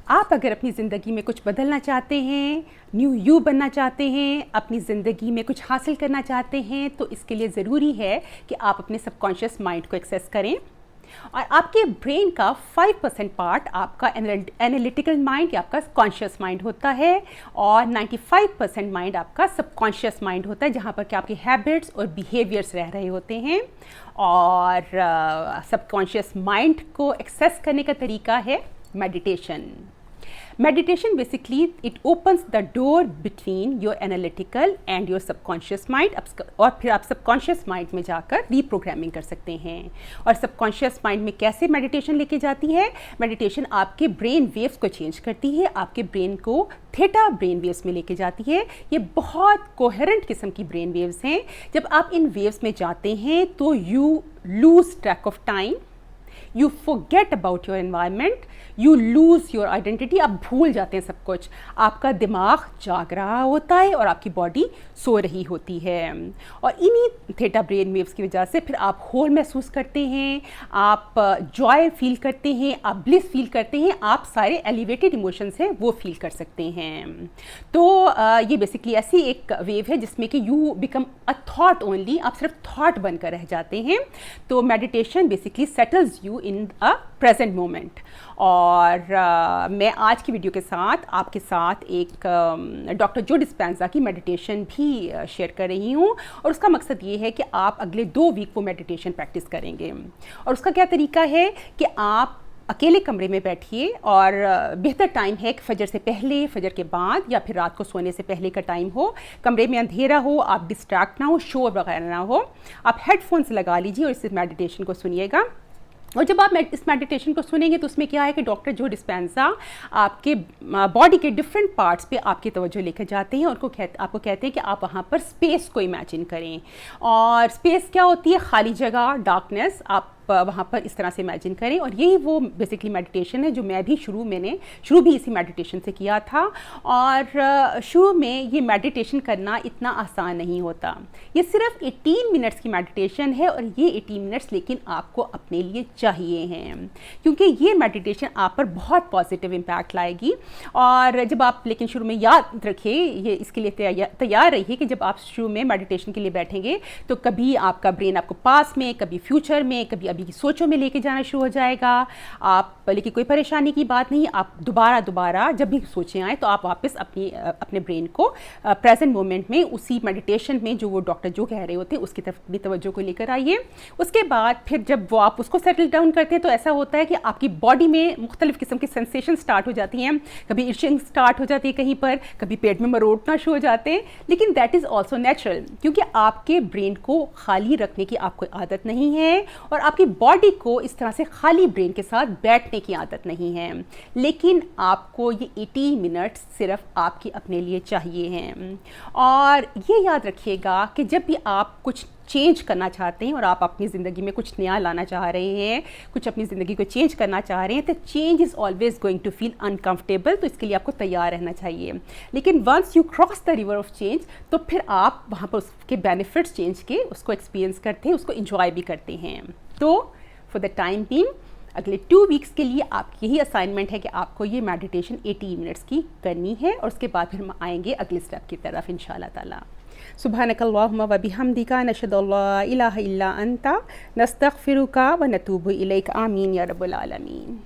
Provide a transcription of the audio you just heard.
आप अगर अपनी ज़िंदगी में कुछ बदलना चाहते हैं, न्यू यू बनना चाहते हैं, अपनी ज़िंदगी में कुछ हासिल करना चाहते हैं, तो इसके लिए ज़रूरी है कि आप अपने सबकॉन्शियस माइंड को एक्सेस करें। और आपके ब्रेन का 5% पार्ट आपका एनालिटिकल माइंड या आपका कॉन्शियस माइंड होता है और 95% माइंड आपका सबकॉन्शियस माइंड होता है, जहाँ पर कि आपके हैबिट्स और बिहेवियर्स रह रहे होते हैं। और सबकॉन्शियस माइंड को एक्सेस करने का तरीका है meditation. Meditation basically it opens the door between your analytical and your subconscious mind, और फिर आप subconscious mind में जाकर reprogramming कर सकते हैं। और subconscious mind में कैसे meditation लेके जाती है? Meditation आपके brain waves को change करती है, आपके brain को theta brain waves में लेके जाती है। ये बहुत coherent किस्म की brain waves हैं। जब आप इन waves में जाते हैं तो you lose track of time, you forget about your environment, you lose your identity, आप भूल जाते हैं सब कुछ। आपका दिमाग जाग रहा होता है और आपकी बॉडी सो रही होती है। और इन्हीं थीटा ब्रेन वेव्स की वजह से फिर आप होल महसूस करते हैं, आप जॉय फील करते हैं, आप ब्लिस फील करते हैं, आप सारे एलिवेटेड इमोशंस हैं वो फील कर सकते हैं। तो ये बेसिकली ऐसी एक वेव है जिसमें कि you become a thought only, आप सिर्फ थॉट बनकर रह जाते हैं। तो meditation basically settles you in a present moment. और मैं आज की वीडियो के साथ आपके साथ एक डॉक्टर जो डिस्पेंजा की मेडिटेशन भी शेयर कर रही हूँ। और उसका मकसद ये है कि आप अगले 2 वीक वो मेडिटेशन प्रैक्टिस करेंगे। और उसका क्या तरीका है कि आप अकेले कमरे में बैठिए, और बेहतर टाइम है कि फजर से पहले, फजर के बाद, या फिर रात को सोने से पहले का टाइम हो। कमरे में अंधेरा हो, आप डिस्ट्रैक्ट ना हो, शोर वगैरह ना हो। आप हेडफोन्स लगा लीजिए और इस मेडिटेशन को सुनिएगा। और जब आप इस मेडिटेशन को सुनेंगे तो उसमें क्या है कि डॉक्टर जो डिस्पेंजा आपके बॉडी के डिफरेंट पार्ट्स पे आपकी तवज्जो लेकर जाते हैं और आपको कहते हैं कि आप वहाँ पर स्पेस को इमेजिन करें। और स्पेस क्या होती है? खाली जगह, डार्कनेस, आप वहाँ पर इस तरह से इमेजिन करें। और यही वो बेसिकली मेडिटेशन है जो मैं भी शुरू भी इसी मेडिटेशन से किया था। और शुरू में ये मेडिटेशन करना इतना आसान नहीं होता। ये सिर्फ 18 मिनट्स की मेडिटेशन है, और ये 18 मिनट्स लेकिन आपको अपने लिए चाहिए हैं, क्योंकि ये मेडिटेशन आप पर बहुत पॉजिटिव इम्पैक्ट लाएगी। और जब आप, लेकिन शुरू में याद रखिए, ये इसके लिए तैयार रहिए कि जब आप शुरू में मेडिटेशन के लिए बैठेंगे तो कभी आपका ब्रेन आपको पास में, कभी फ्यूचर में, कभी की सोचों में लेके जाना शुरू हो जाएगा। आप, लेकिन कोई परेशानी की बात नहीं, आप दोबारा जब भी सोचें आए तो आप वापस अपने ब्रेन को प्रेजेंट मोमेंट में, उसी मेडिटेशन में जो वो डॉक्टर जो कह रहे होते हैं उसकी तरफ अपनी तवज्जो को लेकर आइए। उसके बाद फिर जब वो आप उसको सेटल डाउन करते हैं तो ऐसा होता है कि आपकी बॉडी में मुख्तलिफ किस्म की सेंसेशन स्टार्ट हो जाती हैं। कभी इचिंग स्टार्ट हो जाती है कहीं पर, कभी पेट में मरोड़ना शुरू हो जाते हैं। लेकिन दैट इज़ ऑल्सो नेचुरल, क्योंकि आपके ब्रेन को खाली रखने की आपको आदत नहीं है और आपकी बॉडी को इस तरह से खाली ब्रेन के साथ बैठने की आदत नहीं है। लेकिन आपको ये 80 मिनट्स सिर्फ आपकी अपने लिए चाहिए हैं। और ये याद रखिएगा कि जब भी आप कुछ चेंज करना चाहते हैं और आप अपनी ज़िंदगी में कुछ नया लाना चाह रहे हैं, कुछ अपनी ज़िंदगी को चेंज करना चाह रहे हैं, तो change is always going to feel uncomfortable. तो इसके लिए आपको तैयार रहना चाहिए। लेकिन once you cross the river of change, तो फिर आप वहाँ पर उसके बेनिफिट्स चेंज के उसको एक्सपीरियंस करते हैं, उसको इंजॉय भी करते हैं। तो फॉर द टाइम बीइंग अगले 2 वीक्स के लिए आपकी यही असाइनमेंट है कि आपको ये मेडिटेशन 80 मिनट्स की करनी है। और उसके बाद फिर हम आएंगे अगले स्टेप की तरफ इंशाल्लाह ताला। सुब्हानकल्लाहुम्मा व बिहम्दिका नशहदु अल्ला इलाहा इल्ला अंता नस्तगफिरुका व नतूबु इलैक। आमीन या रब्बल आलमीन।